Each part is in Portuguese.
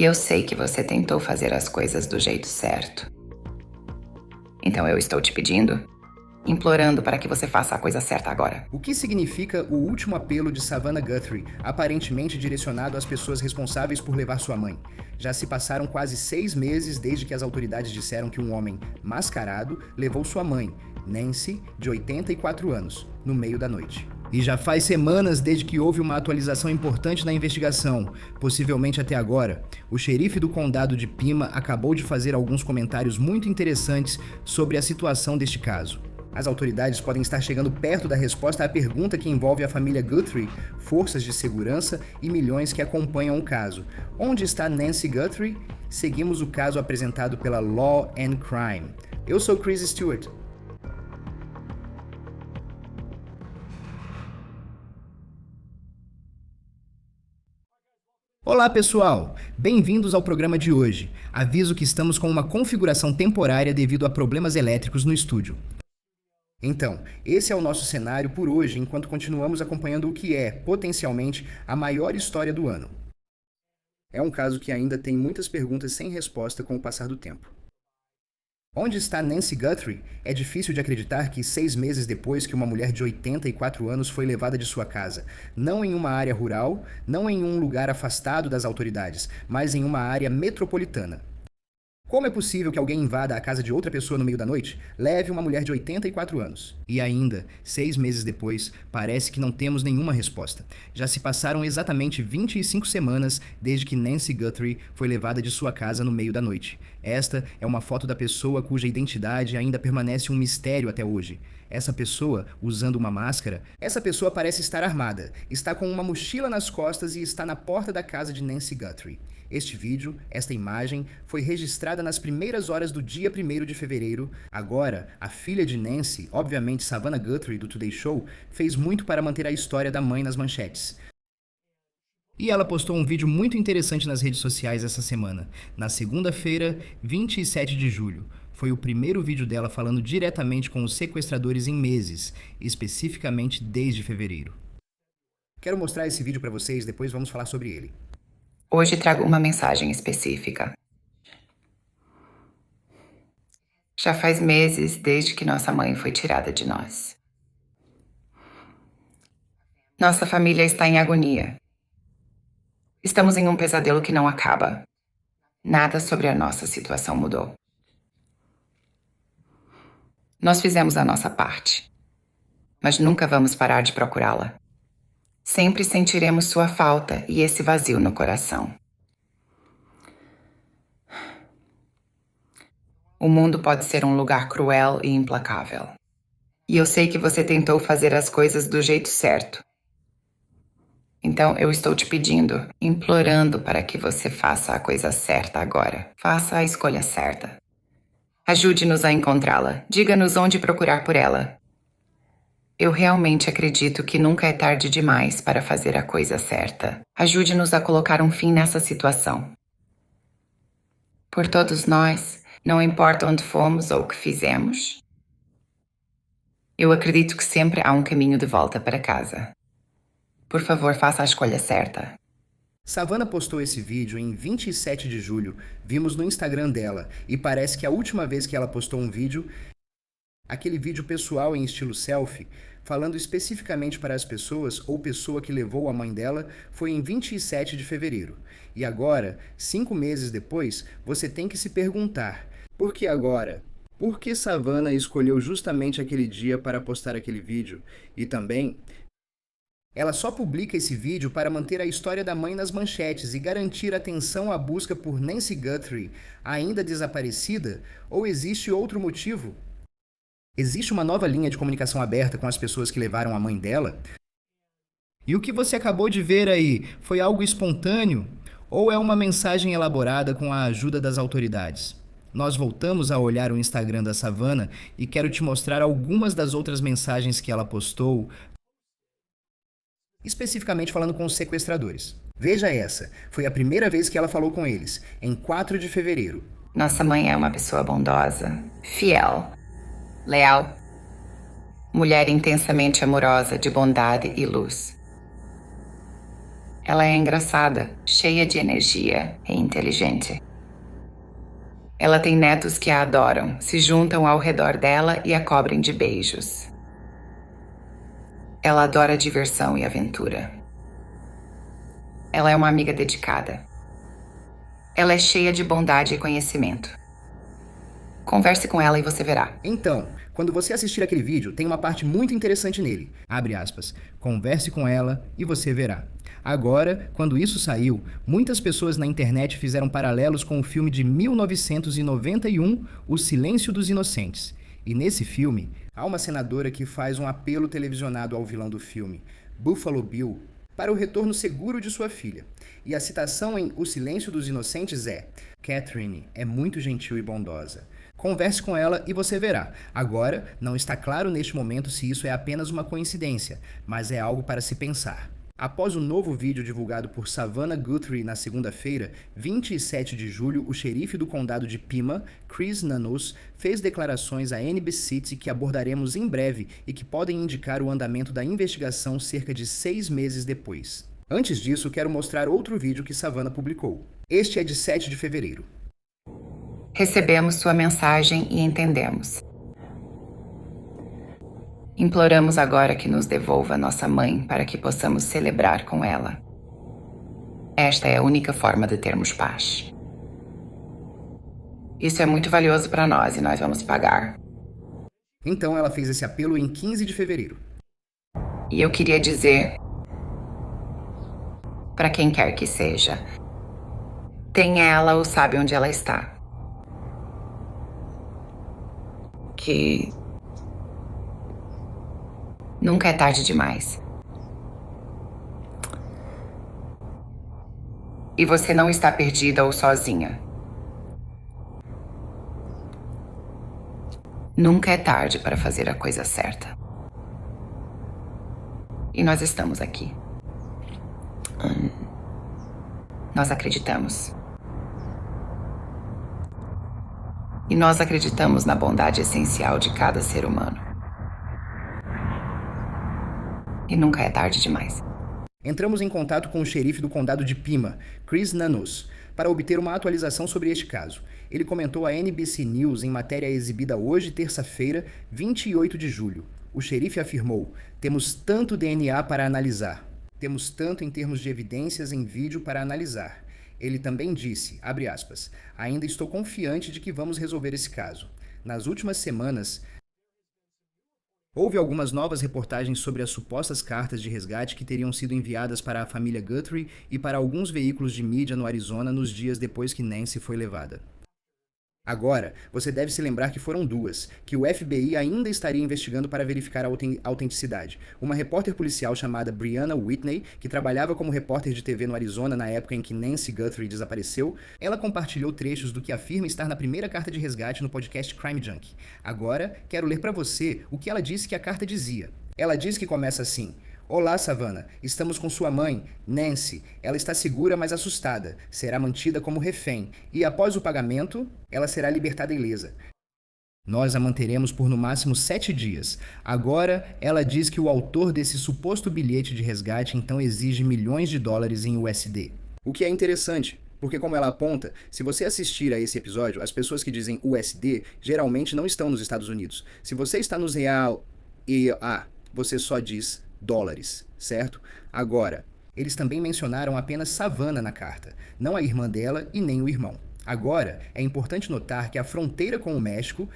E eu sei que você tentou fazer as coisas do jeito certo. Então eu estou te pedindo, implorando para que você faça a coisa certa agora. O que significa o último apelo de Savannah Guthrie, aparentemente direcionado às pessoas responsáveis por levar sua mãe? Já se passaram quase 6 meses desde que as autoridades disseram que um homem mascarado levou sua mãe, Nancy, de 84 anos, no meio da noite. E já faz semanas desde que houve uma atualização importante na investigação, possivelmente até agora. O xerife do condado de Pima acabou de fazer alguns comentários muito interessantes sobre a situação deste caso. As autoridades podem estar chegando perto da resposta à pergunta que envolve a família Guthrie, forças de segurança e milhões que acompanham o caso. Onde está Nancy Guthrie? Seguimos o caso apresentado pela Law and Crime. Eu sou Chris Stewart. Olá pessoal, bem-vindos ao programa de hoje. Aviso que estamos com uma configuração temporária devido a problemas elétricos no estúdio. Então, esse é o nosso cenário por hoje, enquanto continuamos acompanhando o que é, potencialmente, a maior história do ano. É um caso que ainda tem muitas perguntas sem resposta com o passar do tempo. Onde está Nancy Guthrie? É difícil de acreditar que 6 meses depois que uma mulher de 84 anos foi levada de sua casa, não em uma área rural, não em um lugar afastado das autoridades, mas em uma área metropolitana. Como é possível que alguém invada a casa de outra pessoa no meio da noite, leve uma mulher de 84 anos? E ainda, 6 meses depois, parece que não temos nenhuma resposta. Já se passaram exatamente 25 semanas desde que Nancy Guthrie foi levada de sua casa no meio da noite. Esta é uma foto da pessoa cuja identidade ainda permanece um mistério até hoje. Essa pessoa, usando uma máscara, essa pessoa parece estar armada, está com uma mochila nas costas e está na porta da casa de Nancy Guthrie. Este vídeo, esta imagem, foi registrada nas primeiras horas do dia 1º de fevereiro. Agora, a filha de Nancy, obviamente Savannah Guthrie do Today Show, fez muito para manter a história da mãe nas manchetes. E ela postou um vídeo muito interessante nas redes sociais essa semana, na segunda-feira, 27 de julho. Foi o primeiro vídeo dela falando diretamente com os sequestradores em meses, especificamente desde fevereiro. Quero mostrar esse vídeo para vocês, depois vamos falar sobre ele. Hoje trago uma mensagem específica. Já faz meses desde que nossa mãe foi tirada de nós. Nossa família está em agonia. Estamos em um pesadelo que não acaba. Nada sobre a nossa situação mudou. Nós fizemos a nossa parte, mas nunca vamos parar de procurá-la. Sempre sentiremos sua falta e esse vazio no coração. O mundo pode ser um lugar cruel e implacável. E eu sei que você tentou fazer as coisas do jeito certo. Então eu estou te pedindo, implorando para que você faça a coisa certa agora. Faça a escolha certa. Ajude-nos a encontrá-la. Diga-nos onde procurar por ela. Eu realmente acredito que nunca é tarde demais para fazer a coisa certa. Ajude-nos a colocar um fim nessa situação. Por todos nós, não importa onde fomos ou o que fizemos, eu acredito que sempre há um caminho de volta para casa. Por favor, faça a escolha certa. Savannah postou esse vídeo em 27 de julho, vimos no Instagram dela, e parece que a última vez que ela postou um vídeo, aquele vídeo pessoal em estilo selfie, falando especificamente para as pessoas ou pessoa que levou a mãe dela, foi em 27 de fevereiro. E agora, 5 meses depois, você tem que se perguntar, por que agora? Por que Savannah escolheu justamente aquele dia para postar aquele vídeo? E também, ela só publica esse vídeo para manter a história da mãe nas manchetes e garantir atenção à busca por Nancy Guthrie, ainda desaparecida, ou existe outro motivo? Existe uma nova linha de comunicação aberta com as pessoas que levaram a mãe dela? E o que você acabou de ver aí, foi algo espontâneo? Ou é uma mensagem elaborada com a ajuda das autoridades? Nós voltamos a olhar o Instagram da Savannah e quero te mostrar algumas das outras mensagens que ela postou, especificamente falando com os sequestradores. Veja essa, foi a primeira vez que ela falou com eles, em 4 de fevereiro. Nossa mãe é uma pessoa bondosa, fiel, leal, mulher intensamente amorosa, de bondade e luz. Ela é engraçada, cheia de energia e inteligente. Ela tem netos que a adoram, se juntam ao redor dela e a cobrem de beijos. Ela adora diversão e aventura. Ela é uma amiga dedicada. Ela é cheia de bondade e conhecimento. Converse com ela e você verá. Então, quando você assistir aquele vídeo, tem uma parte muito interessante nele. Abre aspas. Converse com ela e você verá. Agora, quando isso saiu, muitas pessoas na internet fizeram paralelos com o filme de 1991, O Silêncio dos Inocentes. E nesse filme, há uma senadora que faz um apelo televisionado ao vilão do filme, Buffalo Bill, para o retorno seguro de sua filha. E a citação em O Silêncio dos Inocentes é: Catherine é muito gentil e bondosa. Converse com ela e você verá. Agora, não está claro neste momento se isso é apenas uma coincidência, mas é algo para se pensar. Após o novo vídeo divulgado por Savannah Guthrie na segunda-feira, 27 de julho, o xerife do condado de Pima, Chris Nanos, fez declarações à NBC que abordaremos em breve e que podem indicar o andamento da investigação cerca de 6 meses depois. Antes disso, quero mostrar outro vídeo que Savannah publicou. Este é de 7 de fevereiro. Recebemos sua mensagem e entendemos. Imploramos agora que nos devolva nossa mãe para que possamos celebrar com ela. Esta é a única forma de termos paz. Isso é muito valioso para nós e nós vamos pagar. Então ela fez esse apelo em 15 de fevereiro. E eu queria dizer, para quem quer que seja, tem ela ou sabe onde ela está. Que nunca é tarde demais. E você não está perdida ou sozinha. Nunca é tarde para fazer a coisa certa. E nós estamos aqui. Nós acreditamos. E nós acreditamos na bondade essencial de cada ser humano. E nunca é tarde demais. Entramos em contato com o xerife do condado de Pima, Chris Nanos, para obter uma atualização sobre este caso. Ele comentou à NBC News em matéria exibida hoje, terça-feira, 28 de julho. O xerife afirmou: temos tanto DNA para analisar. Temos tanto em termos de evidências em vídeo para analisar. Ele também disse, abre aspas, ainda estou confiante de que vamos resolver esse caso. Nas últimas semanas, houve algumas novas reportagens sobre as supostas cartas de resgate que teriam sido enviadas para a família Guthrie e para alguns veículos de mídia no Arizona nos dias depois que Nancy foi levada. Agora, você deve se lembrar que foram duas, que o FBI ainda estaria investigando para verificar a autenticidade. Uma repórter policial chamada Brianna Whitney, que trabalhava como repórter de TV no Arizona na época em que Nancy Guthrie desapareceu, ela compartilhou trechos do que afirma estar na primeira carta de resgate no podcast Crime Junkie. Agora, quero ler para você o que ela disse que a carta dizia. Ela diz que começa assim: Olá, Savannah. Estamos com sua mãe, Nancy. Ela está segura, mas assustada. Será mantida como refém. E após o pagamento, ela será libertada ilesa. Nós a manteremos por no máximo 7 dias. Agora, ela diz que o autor desse suposto bilhete de resgate então exige milhões de dólares em USD. O que é interessante, porque como ela aponta, se você assistir a esse episódio, as pessoas que dizem USD geralmente não estão nos Estados Unidos. Se você está nos real EA, você só diz dólares, certo? Agora, eles também mencionaram apenas Savannah na carta, não a irmã dela e nem o irmão. Agora, é importante notar que a fronteira com o México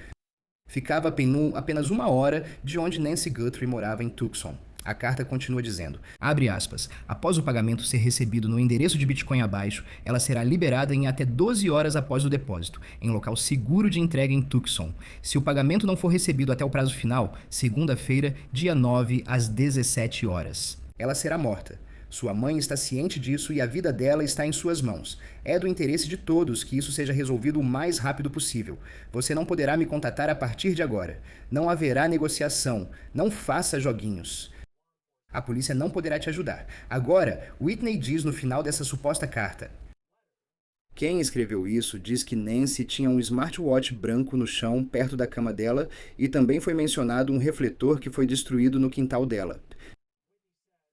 ficava apenas 1 hora de onde Nancy Guthrie morava em Tucson. A carta continua dizendo, abre aspas, após o pagamento ser recebido no endereço de Bitcoin abaixo, ela será liberada em até 12 horas após o depósito, em local seguro de entrega em Tucson. Se o pagamento não for recebido até o prazo final, segunda-feira, dia 9, às 17 horas. Ela será morta. Sua mãe está ciente disso e a vida dela está em suas mãos. É do interesse de todos que isso seja resolvido o mais rápido possível. Você não poderá me contatar a partir de agora. Não haverá negociação. Não faça joguinhos. A polícia não poderá te ajudar. Agora, Whitney diz no final dessa suposta carta. Quem escreveu isso diz que Nancy tinha um smartwatch branco no chão perto da cama dela e também foi mencionado um refletor que foi destruído no quintal dela.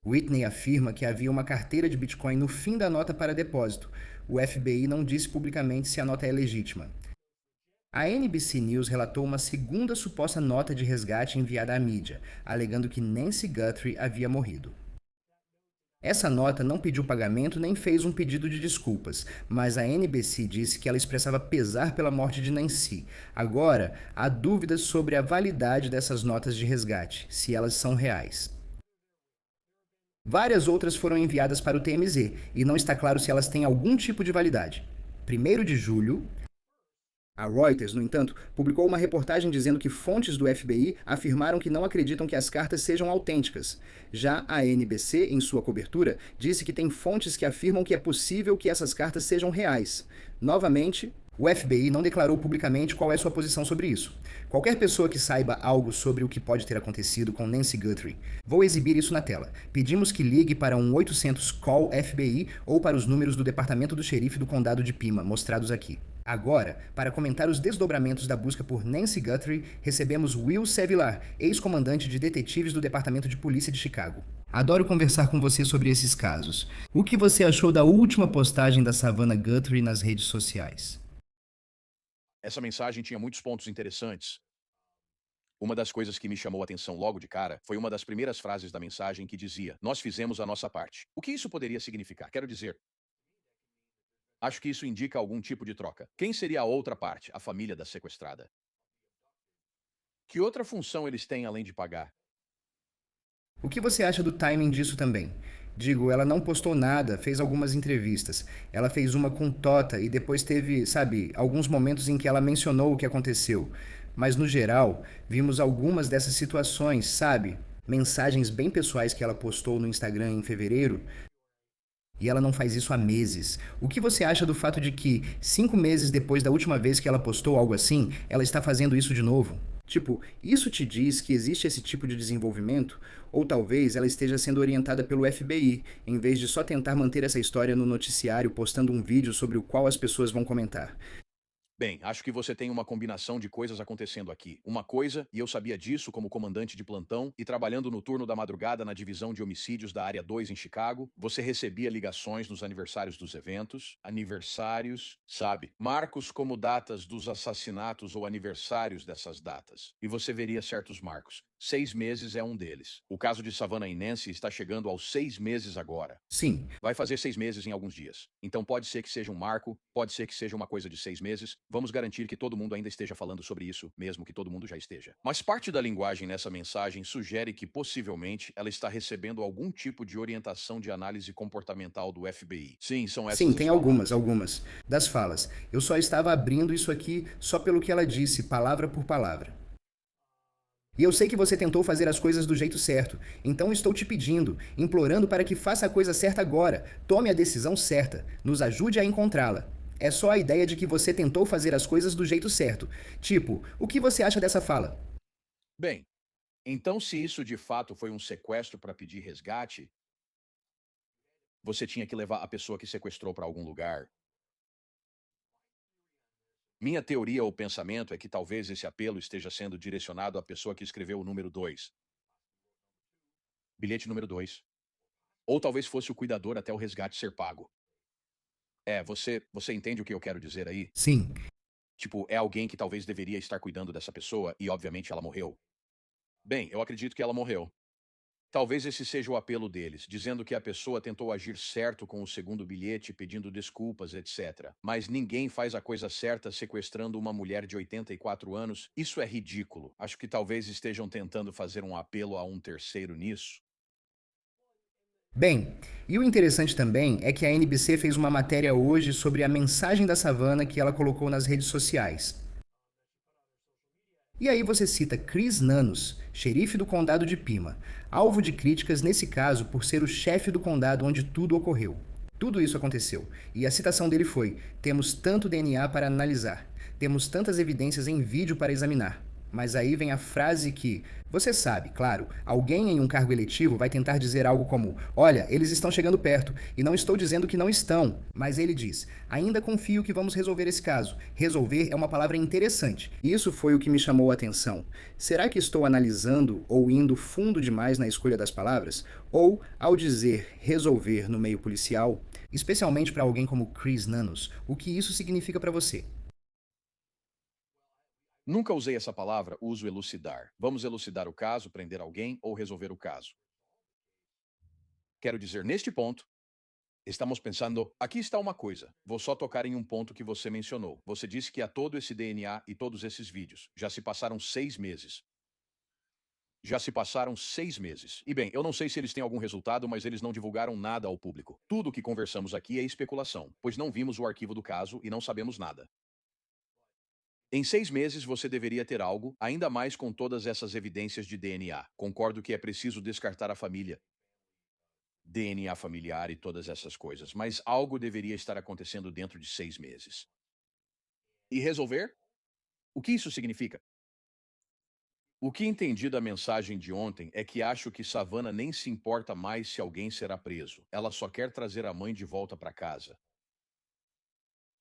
Whitney afirma que havia uma carteira de Bitcoin no fim da nota para depósito. O FBI não disse publicamente se a nota é legítima. A NBC News relatou uma segunda suposta nota de resgate enviada à mídia, alegando que Nancy Guthrie havia morrido. Essa nota não pediu pagamento nem fez um pedido de desculpas, mas a NBC disse que ela expressava pesar pela morte de Nancy. Agora, há dúvidas sobre a validade dessas notas de resgate, se elas são reais. Várias outras foram enviadas para o TMZ e não está claro se elas têm algum tipo de validade. 1º de julho, a Reuters, no entanto, publicou uma reportagem dizendo que fontes do FBI afirmaram que não acreditam que as cartas sejam autênticas. Já a NBC, em sua cobertura, disse que tem fontes que afirmam que é possível que essas cartas sejam reais. Novamente, o FBI não declarou publicamente qual é sua posição sobre isso. Qualquer pessoa que saiba algo sobre o que pode ter acontecido com Nancy Guthrie, vou exibir isso na tela. Pedimos que ligue para um 800 Call FBI ou para os números do Departamento do Xerife do Condado de Pima, mostrados aqui. Agora, para comentar os desdobramentos da busca por Nancy Guthrie, recebemos Will Sevilar, ex-comandante de detetives do Departamento de Polícia de Chicago. Adoro conversar com você sobre esses casos. O que você achou da última postagem da Savannah Guthrie nas redes sociais? Essa mensagem tinha muitos pontos interessantes. Uma das coisas que me chamou a atenção logo de cara foi uma das primeiras frases da mensagem que dizia: "Nós fizemos a nossa parte". O que isso poderia significar? Quero dizer, acho que isso indica algum tipo de troca. Quem seria a outra parte? A família da sequestrada. Que outra função eles têm além de pagar? O que você acha do timing disso também? Digo, ela não postou nada, fez algumas entrevistas. Ela fez uma com Tota e depois teve, sabe, alguns momentos em que ela mencionou o que aconteceu. Mas no geral, vimos algumas dessas situações, sabe? Mensagens bem pessoais que ela postou no Instagram em fevereiro. E ela não faz isso há meses. O que você acha do fato de que, 5 meses depois da última vez que ela postou algo assim, ela está fazendo isso de novo? Tipo, isso te diz que existe esse tipo de desenvolvimento? Ou talvez ela esteja sendo orientada pelo FBI, em vez de só tentar manter essa história no noticiário postando um vídeo sobre o qual as pessoas vão comentar. Bem, acho que você tem uma combinação de coisas acontecendo aqui. Uma coisa, e eu sabia disso como comandante de plantão e trabalhando no turno da madrugada na divisão de homicídios da Área 2 em Chicago, você recebia ligações nos aniversários dos eventos, aniversários, sabe? Marcos como datas dos assassinatos ou aniversários dessas datas. E você veria certos marcos. 6 meses é um deles. O caso de Savannah e Nancy está chegando aos 6 meses agora. Sim, Vai fazer 6 meses em alguns dias. Então pode ser que seja um marco, pode ser que seja uma coisa de 6 meses. Vamos garantir que todo mundo ainda esteja falando sobre isso, mesmo que todo mundo já esteja. Mas parte da linguagem nessa mensagem sugere que possivelmente ela está recebendo algum tipo de orientação de análise comportamental do FBI. Sim, são essas sim, as tem palavras. algumas. Das falas. Eu só estava abrindo isso aqui só pelo que ela disse, palavra por palavra. E eu sei que você tentou fazer as coisas do jeito certo, então estou te pedindo, implorando para que faça a coisa certa agora. Tome a decisão certa. Nos ajude a encontrá-la. É só a ideia de que você tentou fazer as coisas do jeito certo. Tipo, o que você acha dessa fala? Bem, então se isso de fato foi um sequestro para pedir resgate, você tinha que levar a pessoa que sequestrou para algum lugar. Minha teoria ou pensamento é que talvez esse apelo esteja sendo direcionado à pessoa que escreveu o número 2, bilhete número 2. Ou talvez fosse o cuidador até o resgate ser pago. Você entende o que eu quero dizer aí? Sim, Tipo, é alguém que talvez deveria estar cuidando dessa pessoa e obviamente ela morreu. Bem, eu acredito que ela morreu. Talvez esse seja o apelo deles, dizendo que a pessoa tentou agir certo com o segundo bilhete, pedindo desculpas, etc. Mas ninguém faz a coisa certa sequestrando uma mulher de 84 anos. Isso é ridículo. Acho que talvez estejam tentando fazer um apelo a um terceiro nisso. bem, e o interessante também é que a NBC fez uma matéria hoje sobre a mensagem da Savannah que ela colocou nas redes sociais. E aí você cita Chris Nanos, xerife do condado de Pima, alvo de críticas nesse caso por ser o chefe do condado onde tudo ocorreu. Tudo isso aconteceu, e a citação dele foi: temos tanto DNA para analisar, temos tantas evidências em vídeo para examinar. Mas aí vem a frase que, você sabe, claro, alguém em um cargo eletivo vai tentar dizer algo como: olha, eles estão chegando perto, e não estou dizendo que não estão. Mas ele diz: ainda confio que vamos resolver esse caso. Resolver é uma palavra interessante. Isso foi o que me chamou a atenção. Será que estou analisando ou indo fundo demais na escolha das palavras? Ou, ao dizer resolver no meio policial, especialmente para alguém como Chris Nanos, o que isso significa para você? Nunca usei essa palavra, uso elucidar. Vamos elucidar o caso, prender alguém ou resolver o caso. Quero dizer, neste ponto, estamos pensando, aqui está uma coisa. Vou só tocar em um ponto que você mencionou. Você disse que há todo esse DNA e todos esses vídeos. Já se passaram 6 meses. Já se passaram 6 meses. E bem, eu não sei se eles têm algum resultado, mas eles não divulgaram nada ao público. Tudo o que conversamos aqui é especulação, pois não vimos o arquivo do caso e não sabemos nada. Em 6 meses você deveria ter algo, ainda mais com todas essas evidências de DNA. Concordo que é preciso descartar a família, DNA familiar e todas essas coisas, mas algo deveria estar acontecendo dentro de 6 meses. E resolver? O que isso significa? O que entendi da mensagem de ontem é que acho que Savannah nem se importa mais se alguém será preso. Ela só quer trazer a mãe de volta para casa.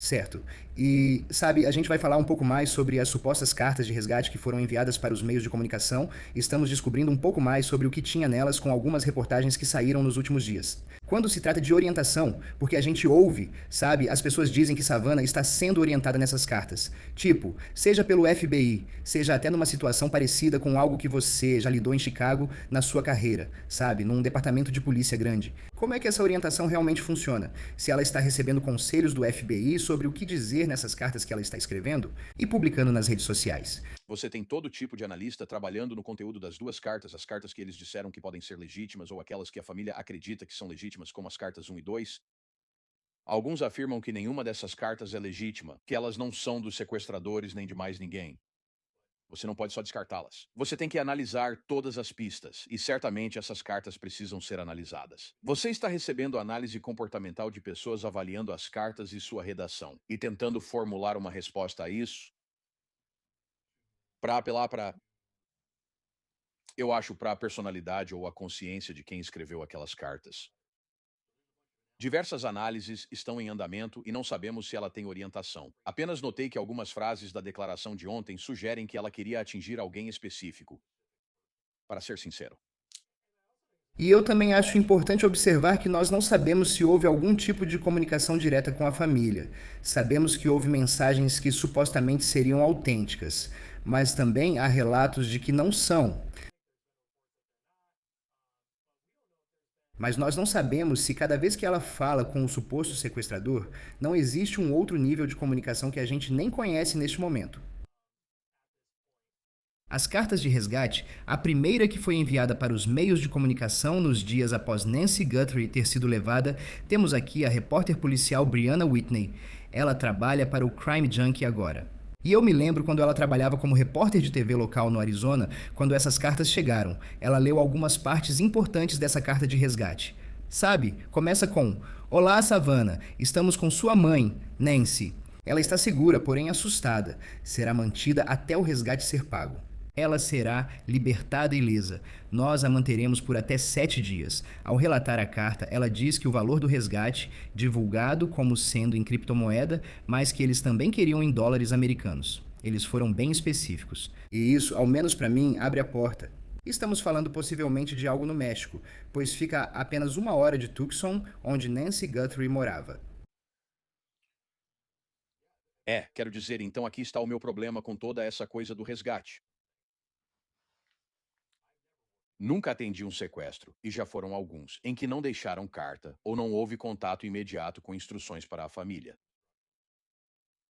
Certo. E, sabe, a gente vai falar um pouco mais sobre as supostas cartas de resgate que foram enviadas para os meios de comunicação. Estamos descobrindo um pouco mais sobre o que tinha nelas com algumas reportagens que saíram nos últimos dias. Quando se trata de orientação, porque a gente ouve, sabe, as pessoas dizem que Savannah está sendo orientada nessas cartas. Tipo, seja pelo FBI, seja até numa situação parecida com algo que você já lidou em Chicago na sua carreira, sabe, num departamento de polícia grande. Como é que essa orientação realmente funciona? Se ela está recebendo conselhos do FBI sobre o que dizer nessas cartas que ela está escrevendo e publicando nas redes sociais. Você tem todo tipo de analista trabalhando no conteúdo das duas cartas, as cartas que eles disseram que podem ser legítimas ou aquelas que a família acredita que são legítimas, como as cartas 1 e 2. Alguns afirmam que nenhuma dessas cartas é legítima, que elas não são dos sequestradores nem de mais ninguém. Você não pode só descartá-las. Você tem que analisar todas as pistas, e certamente essas cartas precisam ser analisadas. Você está recebendo análise comportamental de pessoas avaliando as cartas e sua redação, e tentando formular uma resposta a isso, para apelar para, eu acho, para a personalidade ou a consciência de quem escreveu aquelas cartas. Diversas análises estão em andamento e não sabemos se ela tem orientação. Apenas notei que algumas frases da declaração de ontem sugerem que ela queria atingir alguém específico. Para ser sincero. E eu também acho importante observar que nós não sabemos se houve algum tipo de comunicação direta com a família. Sabemos que houve mensagens que supostamente seriam autênticas, mas também há relatos de que não são. Mas nós não sabemos se cada vez que ela fala com o suposto sequestrador, não existe um outro nível de comunicação que a gente nem conhece neste momento. As cartas de resgate, a primeira que foi enviada para os meios de comunicação nos dias após Nancy Guthrie ter sido levada, temos aqui a repórter policial Brianna Whitney. Ela trabalha para o Crime Junkie agora. E eu me lembro quando ela trabalhava como repórter de TV local no Arizona, quando essas cartas chegaram. Ela leu algumas partes importantes dessa carta de resgate. Sabe, começa com: Olá, Savannah, estamos com sua mãe, Nancy. Ela está segura, porém assustada. Será mantida até o resgate ser pago. Ela será libertada ilesa. Nós a manteremos por até 7 dias. Ao relatar a carta, ela diz que o valor do resgate, divulgado como sendo em criptomoeda, mas que eles também queriam em dólares americanos. Eles foram bem específicos. E isso, ao menos para mim, abre a porta. Estamos falando possivelmente de algo no México, pois fica a apenas 1 hora de Tucson, onde Nancy Guthrie morava. Quero dizer, então aqui está o meu problema com toda essa coisa do resgate. Nunca atendi um sequestro, e já foram alguns, em que não deixaram carta ou não houve contato imediato com instruções para a família.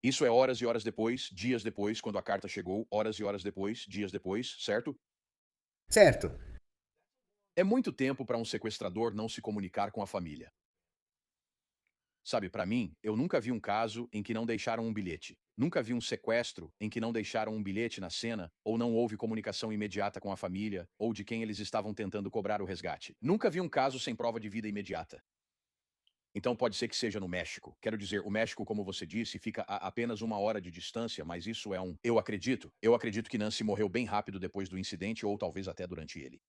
Isso é horas e horas depois, dias depois, quando a carta chegou, horas e horas depois, dias depois, certo? Certo. É muito tempo para um sequestrador não se comunicar com a família. Sabe, para mim, eu nunca vi um caso em que não deixaram um bilhete. Nunca vi um sequestro em que não deixaram um bilhete na cena, ou não houve comunicação imediata com a família, ou de quem eles estavam tentando cobrar o resgate. Nunca vi um caso sem prova de vida imediata. Então pode ser que seja no México. Quero dizer, o México, como você disse, fica a apenas 1 hora de distância, mas isso é um. Eu acredito que Nancy morreu bem rápido depois do incidente ou talvez até durante ele.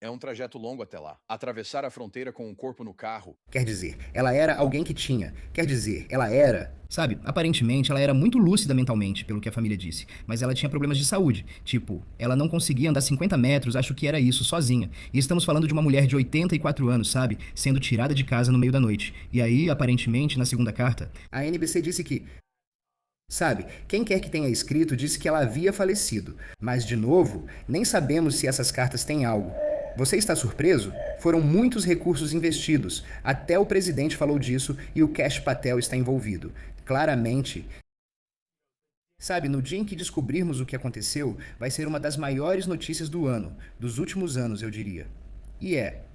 É um trajeto longo até lá. Atravessar a fronteira com um corpo no carro. Quer dizer, ela era alguém que tinha. Quer dizer, ela era. Sabe, aparentemente ela era muito lúcida mentalmente, pelo que a família disse, mas ela tinha problemas de saúde. Tipo, ela não conseguia andar 50 metros, acho que era isso, sozinha. E estamos falando de uma mulher de 84 anos, sabe? Sendo tirada de casa no meio da noite. E aí, aparentemente, na segunda carta, a NBC disse que. Sabe, quem quer que tenha escrito disse que ela havia falecido. Mas, de novo, nem sabemos se essas cartas têm algo. Você está surpreso? Foram muitos recursos investidos. Até o presidente falou disso e o Cash Patel está envolvido. Claramente. Sabe, no dia em que descobrirmos o que aconteceu, vai ser uma das maiores notícias do ano, dos últimos anos, eu diria. E é.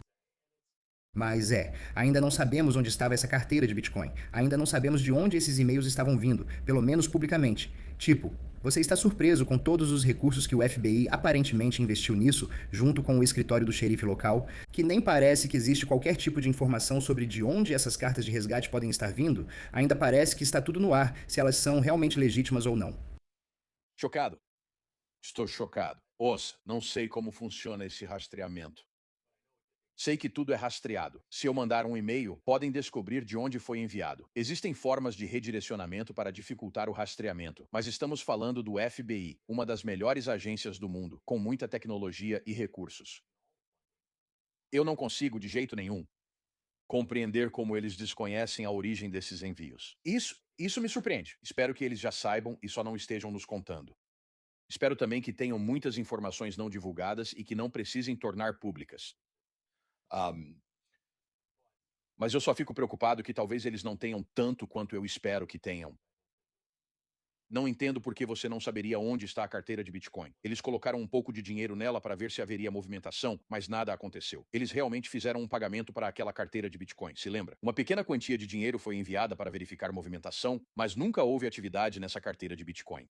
Mas ainda não sabemos onde estava essa carteira de Bitcoin. Ainda não sabemos de onde esses e-mails estavam vindo, pelo menos publicamente. Tipo, você está surpreso com todos os recursos que o FBI aparentemente investiu nisso, junto com o escritório do xerife local, que nem parece que existe qualquer tipo de informação sobre de onde essas cartas de resgate podem estar vindo? Ainda parece que está tudo no ar, se elas são realmente legítimas ou não. Chocado. Estou chocado. Ouça, não sei como funciona esse rastreamento. Sei que tudo é rastreado. Se eu mandar um e-mail, podem descobrir de onde foi enviado. Existem formas de redirecionamento para dificultar o rastreamento, mas estamos falando do FBI, uma das melhores agências do mundo, com muita tecnologia e recursos. Eu não consigo, de jeito nenhum, compreender como eles desconhecem a origem desses envios. Isso me surpreende. Espero que eles já saibam e só não estejam nos contando. Espero também que tenham muitas informações não divulgadas e que não precisem tornar públicas. Mas eu só fico preocupado que talvez eles não tenham tanto quanto eu espero que tenham. Não entendo por que você não saberia onde está a carteira de Bitcoin. Eles colocaram um pouco de dinheiro nela para ver se haveria movimentação, mas nada aconteceu. Eles realmente fizeram um pagamento para aquela carteira de Bitcoin, se lembra? Uma pequena quantia de dinheiro foi enviada para verificar movimentação, mas nunca houve atividade nessa carteira de Bitcoin.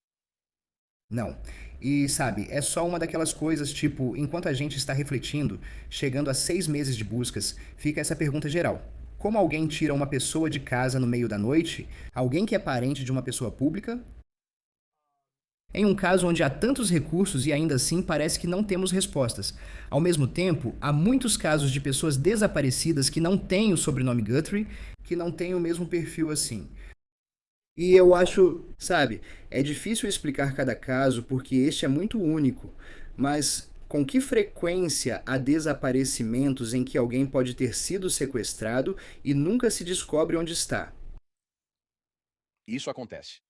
Não. E sabe, é só uma daquelas coisas tipo, enquanto a gente está refletindo, chegando a 6 meses de buscas, fica essa pergunta geral. Como alguém tira uma pessoa de casa no meio da noite? Alguém que é parente de uma pessoa pública? Em um caso onde há tantos recursos e ainda assim parece que não temos respostas. Ao mesmo tempo, há muitos casos de pessoas desaparecidas que não têm o sobrenome Guthrie, que não têm o mesmo perfil assim. E eu acho, sabe, é difícil explicar cada caso porque este é muito único, mas com que frequência há desaparecimentos em que alguém pode ter sido sequestrado e nunca se descobre onde está? Isso acontece.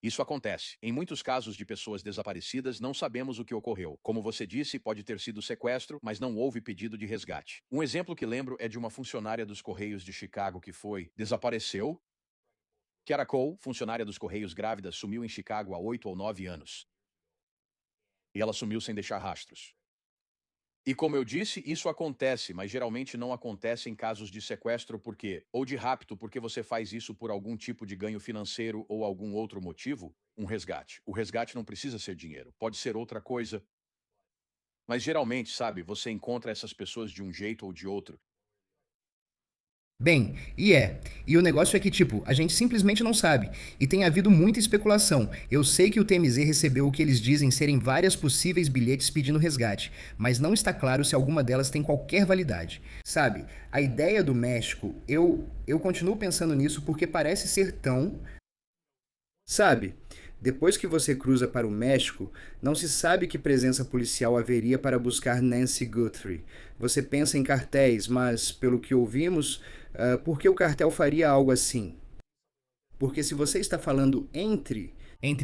Isso acontece. Em muitos casos de pessoas desaparecidas, não sabemos o que ocorreu. Como você disse, pode ter sido sequestro, mas não houve pedido de resgate. Um exemplo que lembro é de uma funcionária dos Correios de Chicago que desapareceu. Kiara Cole, funcionária dos Correios grávida, sumiu em Chicago há 8 ou 9 anos. E ela sumiu sem deixar rastros. E como eu disse, isso acontece, mas geralmente não acontece em casos de sequestro ou de rapto porque você faz isso por algum tipo de ganho financeiro ou algum outro motivo, um resgate. O resgate não precisa ser dinheiro, pode ser outra coisa. Mas geralmente, sabe, você encontra essas pessoas de um jeito ou de outro. Bem, e o negócio é que, tipo, a gente simplesmente não sabe. E tem havido muita especulação. Eu sei que o TMZ recebeu o que eles dizem serem várias possíveis bilhetes pedindo resgate, mas não está claro se alguma delas tem qualquer validade. Sabe, a ideia do México, eu continuo pensando nisso porque parece ser tão. Sabe, depois que você cruza para o México, não se sabe que presença policial haveria para buscar Nancy Guthrie. Você pensa em cartéis, mas, pelo que ouvimos, por que o cartel faria algo assim? Porque se você está falando entre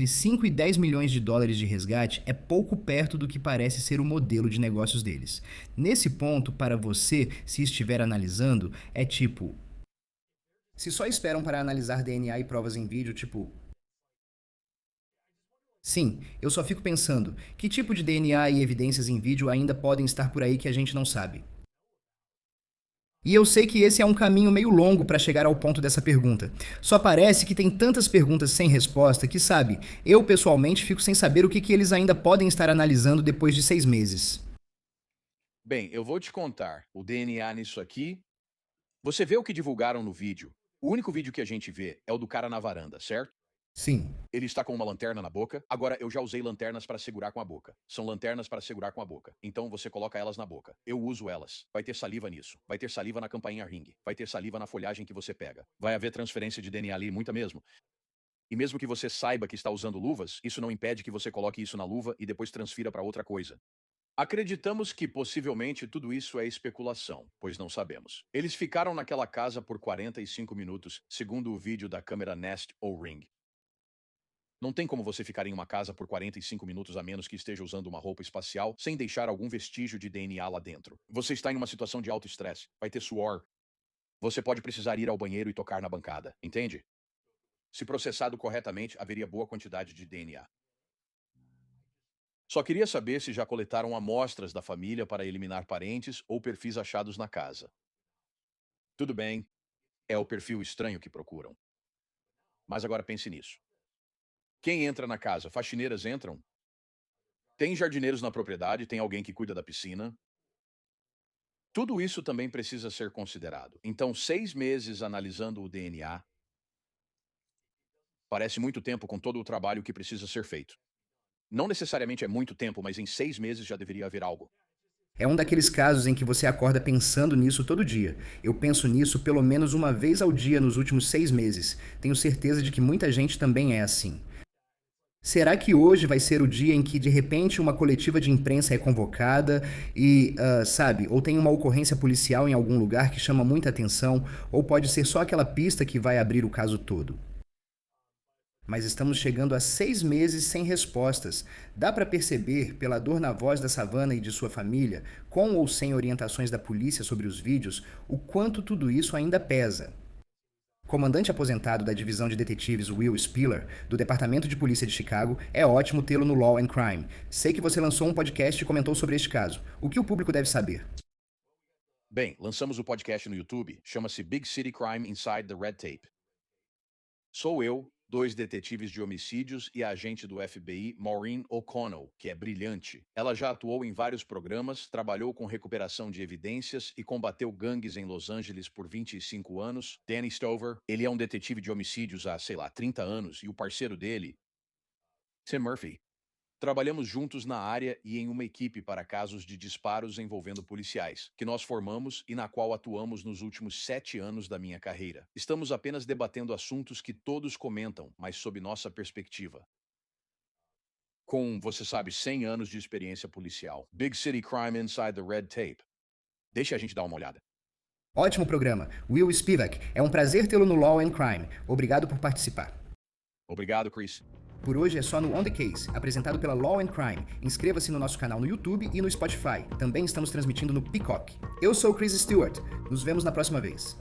5 e 10 milhões de dólares de resgate, é pouco perto do que parece ser o modelo de negócios deles. Nesse ponto, para você, se estiver analisando, é tipo. Se só esperam para analisar DNA e provas em vídeo, tipo. Sim, eu só fico pensando, que tipo de DNA e evidências em vídeo ainda podem estar por aí que a gente não sabe? E eu sei que esse é um caminho meio longo para chegar ao ponto dessa pergunta. Só parece que tem tantas perguntas sem resposta que, sabe, eu pessoalmente fico sem saber o que eles ainda podem estar analisando depois de 6 meses. Bem, eu vou te contar. O DNA nisso aqui Você vê o que divulgaram no vídeo. O único vídeo que a gente vê é o do cara na varanda, certo? Sim. Ele está com uma lanterna na boca. Agora, eu já usei lanternas para segurar com a boca. São lanternas para segurar com a boca. Então você coloca elas na boca. Eu uso elas. Vai ter saliva nisso. Vai ter saliva na campainha ring. Vai ter saliva na folhagem que você pega. Vai haver transferência de DNA ali, muita mesmo. E mesmo que você saiba que está usando luvas, isso não impede que você coloque isso na luva e depois transfira para outra coisa. Acreditamos que possivelmente tudo isso é especulação, pois não sabemos. Eles ficaram naquela casa por 45 minutos, segundo o vídeo da câmera Nest ou Ring. Não tem como você ficar em uma casa por 45 minutos a menos que esteja usando uma roupa espacial sem deixar algum vestígio de DNA lá dentro. Você está em uma situação de alto estresse, vai ter suor. Você pode precisar ir ao banheiro e tocar na bancada, entende? Se processado corretamente, haveria boa quantidade de DNA. Só queria saber se já coletaram amostras da família para eliminar parentes ou perfis achados na casa. Tudo bem, é o perfil estranho que procuram. Mas agora pense nisso. Quem entra na casa? Faxineiras entram? Tem jardineiros na propriedade? Tem alguém que cuida da piscina? Tudo isso também precisa ser considerado. Então, 6 meses analisando o DNA parece muito tempo com todo o trabalho que precisa ser feito. Não necessariamente é muito tempo, mas em 6 meses já deveria haver algo. É um daqueles casos em que você acorda pensando nisso todo dia. Eu penso nisso pelo menos uma vez ao dia nos últimos 6 meses. Tenho certeza de que muita gente também é assim. Será que hoje vai ser o dia em que, de repente, uma coletiva de imprensa é convocada e, sabe, ou tem uma ocorrência policial em algum lugar que chama muita atenção, ou pode ser só aquela pista que vai abrir o caso todo? Mas estamos chegando a 6 meses sem respostas. Dá para perceber, pela dor na voz da Savannah e de sua família, com ou sem orientações da polícia sobre os vídeos, o quanto tudo isso ainda pesa. Comandante aposentado da divisão de detetives Will Spiller, do Departamento de Polícia de Chicago, é ótimo tê-lo no Law and Crime. Sei que você lançou um podcast e comentou sobre este caso. O que o público deve saber? Bem, lançamos o podcast no YouTube, chama-se Big City Crime Inside the Red Tape. Sou eu, 2 detetives de homicídios e a agente do FBI, Maureen O'Connell, que é brilhante. Ela já atuou em vários programas, trabalhou com recuperação de evidências e combateu gangues em Los Angeles por 25 anos. Danny Stover, ele é um detetive de homicídios há, 30 anos, e o parceiro dele, Tim Murphy. Trabalhamos juntos na área e em uma equipe para casos de disparos envolvendo policiais, que nós formamos e na qual atuamos nos últimos 7 anos da minha carreira. Estamos apenas debatendo assuntos que todos comentam, mas sob nossa perspectiva. Com, você sabe, 100 anos de experiência policial. Big City Crime Inside the Red Tape. Deixa a gente dar uma olhada. Ótimo programa. Will Spivak, é um prazer tê-lo no Law and Crime. Obrigado por participar. Obrigado, Chris. Por hoje é só no On The Case, apresentado pela Law and Crime. Inscreva-se no nosso canal no YouTube e no Spotify. Também estamos transmitindo no Peacock. Eu sou Chris Stewart. Nos vemos na próxima vez.